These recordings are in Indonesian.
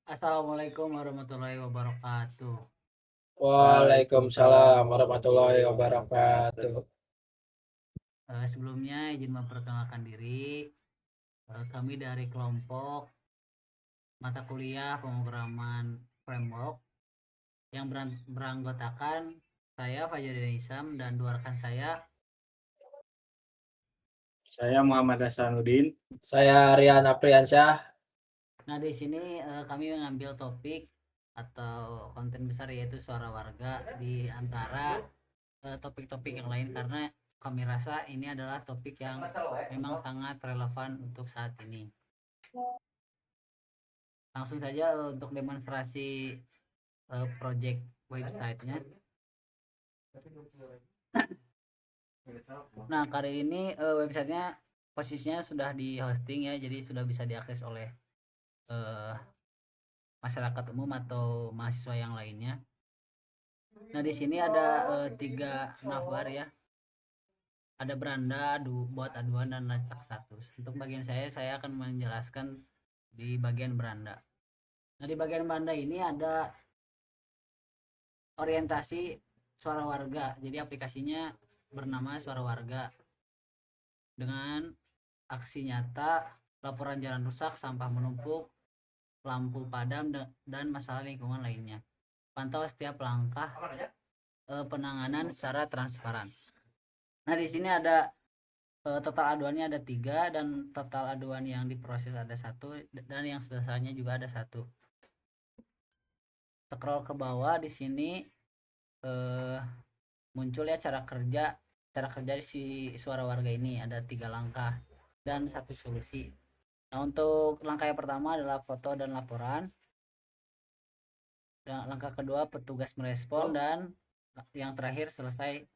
Assalamualaikum warahmatullahi wabarakatuh. Waalaikumsalam warahmatullahi wabarakatuh. Sebelumnya izin memperkenalkan diri. Kami dari kelompok mata kuliah pemrograman framework yang beranggotakan saya Fajar Isam dan dua rekan saya. Saya Muhammad Hasanuddin. Saya Rian Apriansyah. Nah, di sini kami mengambil topik atau konten besar yaitu suara warga di antara topik-topik yang lain karena kami rasa ini adalah topik yang memang sangat relevan untuk saat ini. Langsung saja untuk demonstrasi project websitenya. Nah, kali ini websitenya posisinya sudah di hosting ya, jadi sudah bisa diakses oleh masyarakat umum atau mahasiswa yang lainnya. Nah, di sini ada 3 navbar ya. Ada beranda, buat aduan, dan lacak status. Untuk bagian saya akan menjelaskan di bagian beranda. Nah, di bagian beranda ini ada orientasi suara warga. Jadi aplikasinya bernama Suara Warga dengan aksi nyata, laporan jalan rusak, sampah menumpuk, lampu padam, dan masalah lingkungan lainnya. Pantau setiap langkah penanganan secara transparan. Nah, di sini ada total aduannya ada 3 dan total aduan yang diproses ada 1 dan yang selesainya juga ada 1. Scroll ke bawah di sini muncul ya cara kerja si Suara Warga ini ada 3 langkah dan 1 solusi. Nah, untuk langkah yang pertama adalah foto dan laporan. Dan langkah kedua petugas merespon, dan yang terakhir selesai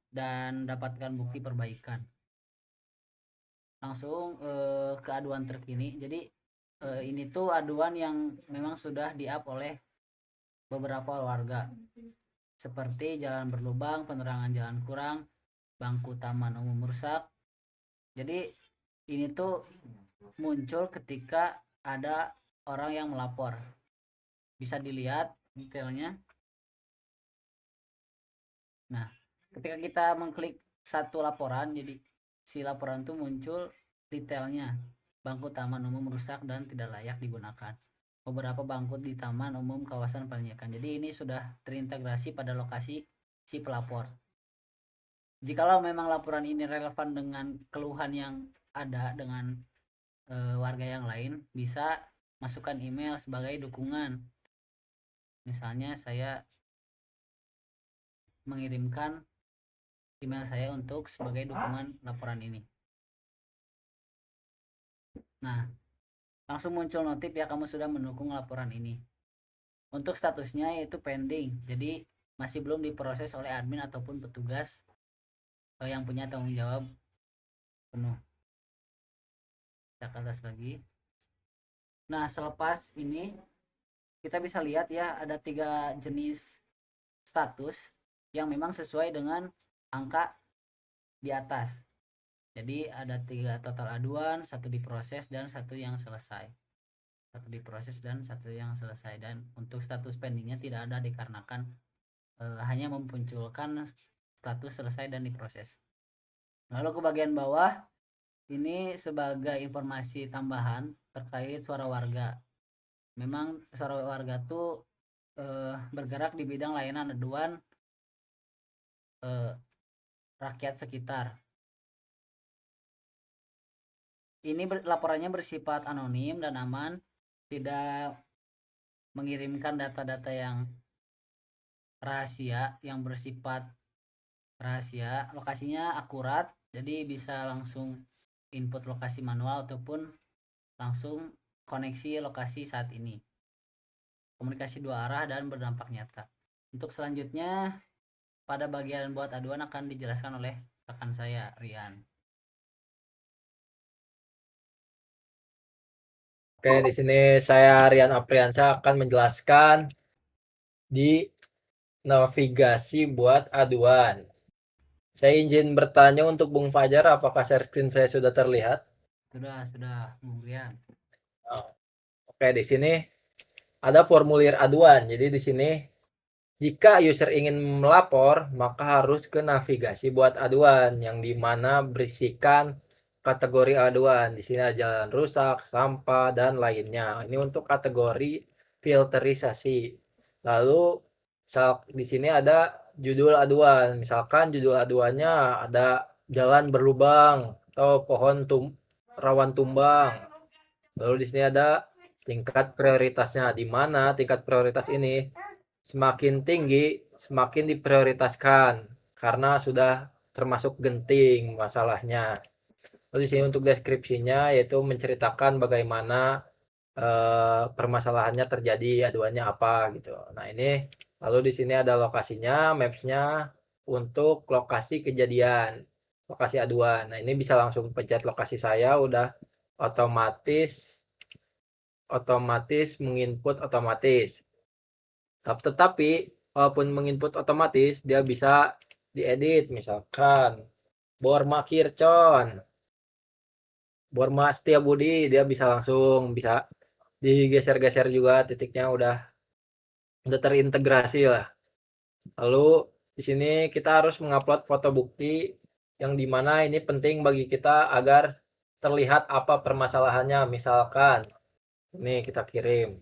dan dapatkan bukti perbaikan. Langsung ke aduan terkini. Jadi ini tuh aduan yang memang sudah di-up oleh beberapa warga, seperti jalan berlubang, penerangan jalan kurang, bangku taman umum rusak. Jadi ini tuh muncul ketika ada orang yang melapor. Bisa dilihat detailnya. Nah, ketika kita mengklik satu laporan, jadi si laporan tuh muncul detailnya. Bangku taman umum rusak dan tidak layak digunakan. Beberapa bangku di taman umum kawasan Panjakan. Jadi ini sudah terintegrasi pada lokasi si pelapor. Jikalau memang laporan ini relevan dengan keluhan yang ada dengan warga yang lain, bisa masukkan email sebagai dukungan. Misalnya saya mengirimkan email saya untuk sebagai dukungan laporan ini. Nah, langsung muncul notif ya, kamu sudah mendukung laporan ini. Untuk statusnya yaitu pending, jadi masih belum diproses oleh admin ataupun petugas yang punya tanggung jawab penuh. Kita ke atas lagi. Nah, selepas ini kita bisa lihat ya ada 3 jenis status yang memang sesuai dengan angka di atas. Jadi ada 3 total aduan, 1 diproses dan 1 yang selesai. 1 diproses dan 1 yang selesai. Dan untuk status pendingnya tidak ada dikarenakan hanya memunculkan status selesai dan diproses. Lalu ke bagian bawah ini sebagai informasi tambahan terkait Suara Warga. Memang Suara Warga tuh bergerak di bidang layanan aduan rakyat sekitar. Ini laporannya bersifat anonim dan aman, tidak mengirimkan data-data yang rahasia, yang bersifat rahasia. Lokasinya akurat, jadi bisa langsung input lokasi manual ataupun langsung koneksi lokasi saat ini. Komunikasi 2 arah dan berdampak nyata. Untuk selanjutnya pada bagian buat aduan akan dijelaskan oleh rekan saya Rian. Oke, di sini saya Rian Apriansyah akan menjelaskan di navigasi buat aduan. Saya izin bertanya untuk Bung Fajar, apakah share screen saya sudah terlihat? Sudah Bung Rian. Oke, di sini ada formulir aduan. Jadi di sini jika user ingin melapor, maka harus ke navigasi buat aduan yang dimana berisikan kategori aduan. Di sini ada jalan rusak, sampah, dan lainnya. Ini untuk kategori filterisasi. Lalu di sini ada judul aduan. Misalkan judul aduannya ada jalan berlubang atau pohon rawan tumbang. Lalu di sini ada tingkat prioritasnya, di mana tingkat prioritas ini semakin tinggi semakin diprioritaskan karena sudah termasuk genting masalahnya. Lalu di sini untuk deskripsinya yaitu menceritakan bagaimana permasalahannya terjadi, aduannya apa gitu. Nah, ini lalu di sini ada lokasinya, mapsnya untuk lokasi kejadian, lokasi aduan. Nah, ini bisa langsung pencet lokasi saya, udah otomatis menginput otomatis. Tetapi walaupun menginput otomatis dia bisa diedit, misalkan Borma Kircon, Borma Setiabudi, dia bisa langsung bisa digeser-geser juga, titiknya udah terintegrasi lah. Lalu di sini kita harus mengupload foto bukti yang dimana ini penting bagi kita agar terlihat apa permasalahannya. Misalkan ini kita kirim.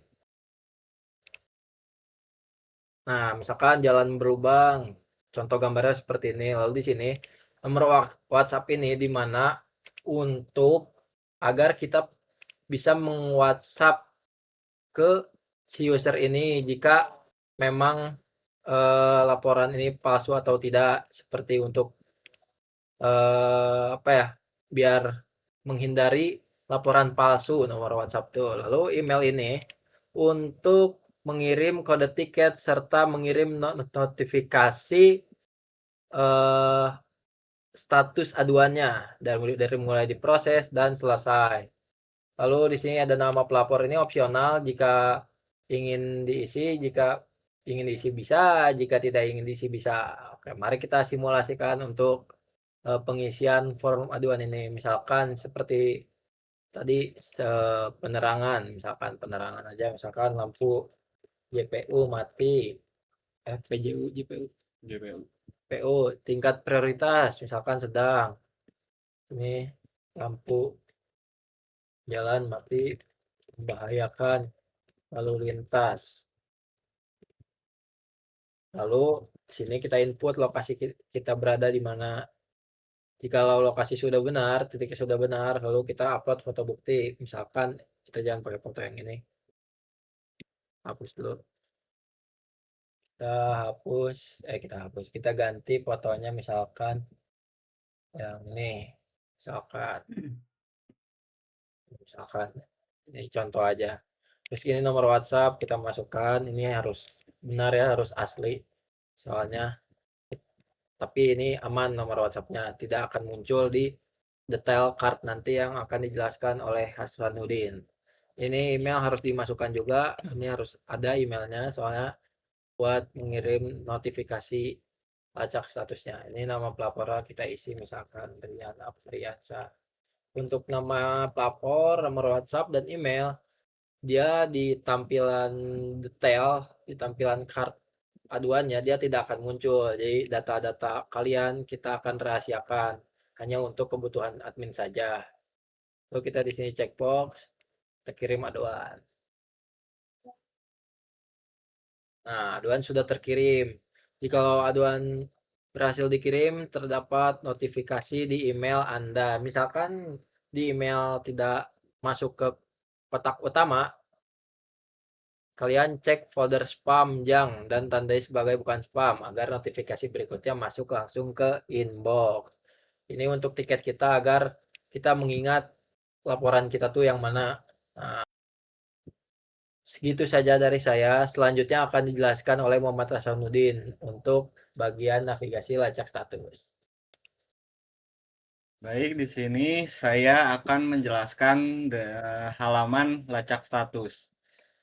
Nah, misalkan jalan berlubang, contoh gambarnya seperti ini. Lalu di sini nomor WhatsApp ini di mana untuk agar kita bisa meng-WhatsApp ke si user ini jika memang laporan ini palsu atau tidak, seperti untuk apa ya, biar menghindari laporan palsu nomor WhatsApp tuh. Lalu email ini untuk mengirim kode tiket serta mengirim notifikasi status aduannya dari mulai diproses dan selesai. Lalu di sini ada nama pelapor, ini opsional jika ingin diisi, bisa, jika tidak ingin diisi bisa. Oke, mari kita simulasikan untuk pengisian form aduan ini. Misalkan seperti tadi penerangan, misalkan penerangan aja, misalkan lampu JPU mati, PJU, JPU, PU tingkat prioritas, misalkan sedang. Ini lampu jalan mati membahayakan lalu lintas. Lalu sini kita input lokasi kita berada di mana. Jikalau lokasi sudah benar, titiknya sudah benar, lalu kita upload foto bukti. Misalkan kita jangan pakai foto yang ini. Hapus dulu. Kita hapus. Kita ganti fotonya misalkan yang ini. Misalkan ini contoh aja. Terus ini nomor WhatsApp kita masukkan. Ini harus benar ya, harus asli. Soalnya tapi ini aman nomor WhatsApp-nya, tidak akan muncul di detail card nanti yang akan dijelaskan oleh Hasanuddin. Ini email harus dimasukkan juga, ini harus ada emailnya soalnya buat mengirim notifikasi lacak statusnya. Ini nama pelapor kita isi misalkan Rian Afriansa. Untuk nama pelapor, nomor WhatsApp dan email dia di tampilan detail, di tampilan card aduannya dia tidak akan muncul. Jadi data-data kalian kita akan rahasiakan hanya untuk kebutuhan admin saja. Lalu kita di sini checkbox, kita kirim aduan. Nah, aduan sudah terkirim. Jika aduan berhasil dikirim, terdapat notifikasi di email Anda. Misalkan di email tidak masuk ke kotak utama, kalian cek folder spam junk dan tandai sebagai bukan spam agar notifikasi berikutnya masuk langsung ke inbox. Ini untuk tiket kita agar kita mengingat laporan kita tuh yang mana. Nah, segitu saja dari saya. Selanjutnya akan dijelaskan oleh Muhammad Hasanuddin untuk bagian navigasi lacak status. Baik, di sini saya akan menjelaskan halaman lacak status.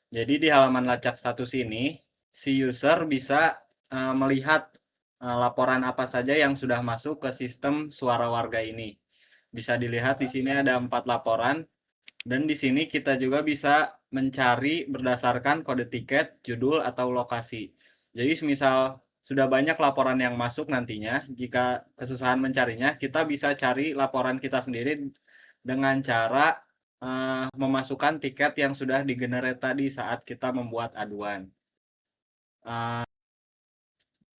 Jadi di halaman lacak status ini, si user bisa melihat laporan apa saja yang sudah masuk ke sistem suara warga ini. Bisa dilihat di sini ada 4 laporan, dan di sini kita juga bisa mencari berdasarkan kode tiket, judul, atau lokasi. Jadi semisal sudah banyak laporan yang masuk nantinya, jika kesusahan mencarinya, kita bisa cari laporan kita sendiri dengan cara memasukkan tiket yang sudah digenerate tadi saat kita membuat aduan.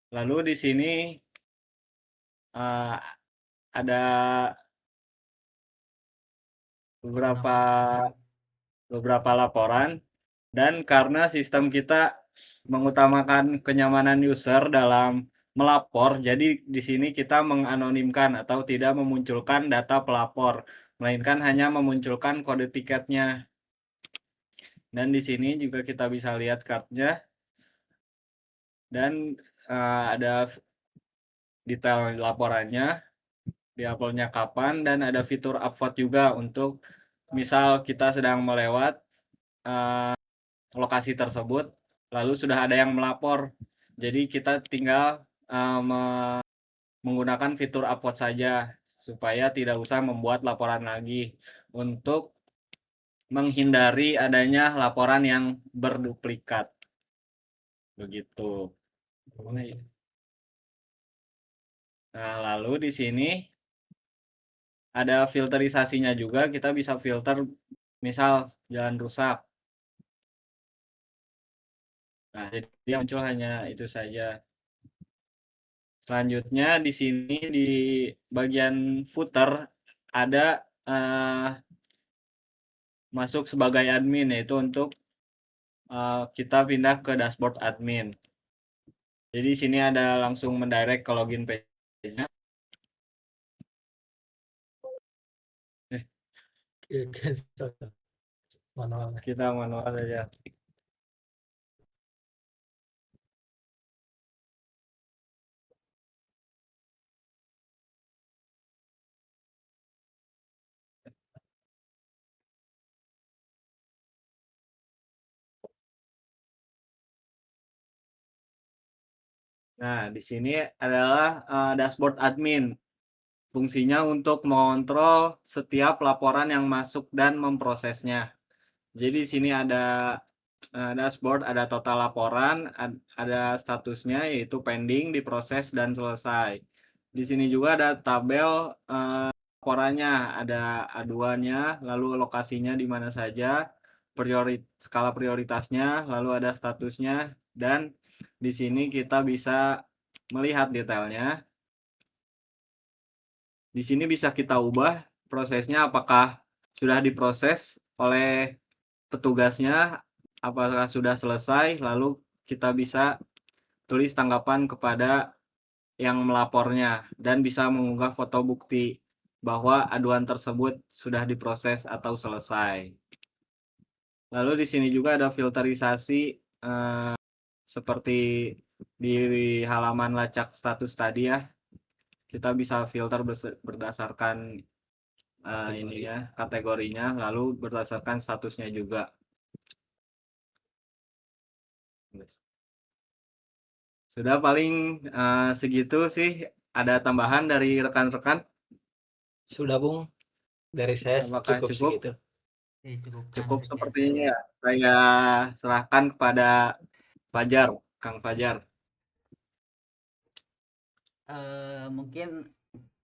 Lalu di sini ada beberapa laporan, dan karena sistem kita mengutamakan kenyamanan user dalam melapor, jadi di sini kita menganonimkan atau tidak memunculkan data pelapor, melainkan hanya memunculkan kode tiketnya. Dan di sini juga kita bisa lihat cardnya, dan ada detail laporannya, diuploadnya kapan, dan ada fitur upvote juga untuk misal kita sedang melewat lokasi tersebut, lalu sudah ada yang melapor. Jadi kita tinggal menggunakan fitur upvote saja supaya tidak usah membuat laporan lagi untuk menghindari adanya laporan yang berduplikat. Begitu. Nah, lalu di sini ada filterisasinya juga, kita bisa filter misal jalan rusak. Nah, jadi yang muncul hanya itu saja. Selanjutnya di sini di bagian footer ada masuk sebagai admin, yaitu untuk kita pindah ke dashboard admin. Jadi di sini ada langsung mendirect ke login page-nya. Kita manual saja. Nah, di sini adalah dashboard admin. Fungsinya untuk mengontrol setiap laporan yang masuk dan memprosesnya. Jadi di sini ada dashboard, ada total laporan, ada statusnya yaitu pending, diproses, dan selesai. Di sini juga ada tabel laporannya, ada aduannya, lalu lokasinya di mana saja, skala prioritasnya, lalu ada statusnya, dan di sini kita bisa melihat detailnya. Di sini bisa kita ubah prosesnya, apakah sudah diproses oleh petugasnya, apakah sudah selesai, lalu kita bisa tulis tanggapan kepada yang melapornya dan bisa mengunggah foto bukti bahwa aduan tersebut sudah diproses atau selesai. Lalu di sini juga ada filterisasi seperti di halaman lacak status tadi ya. Kita bisa filter berdasarkan kategorinya, lalu berdasarkan statusnya juga. Sudah paling segitu sih. Ada tambahan dari rekan-rekan? Sudah, Bung. Dari saya Apakah cukup cukup? segitu. Cukup sekian sepertinya saja. ya. Saya serahkan kepada Fajar, Kang Fajar. Mungkin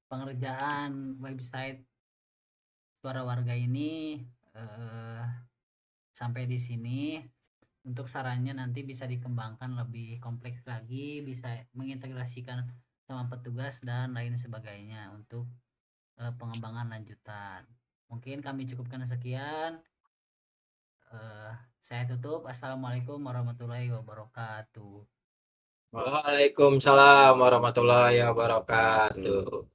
pengerjaan website Suara Warga ini sampai di sini. Untuk sarannya nanti bisa dikembangkan lebih kompleks lagi, bisa mengintegrasikan sama petugas dan lain sebagainya untuk pengembangan lanjutan. Mungkin kami cukupkan sekian. Saya tutup. Assalamualaikum warahmatullahi wabarakatuh. Waalaikumsalam warahmatullahi wabarakatuh.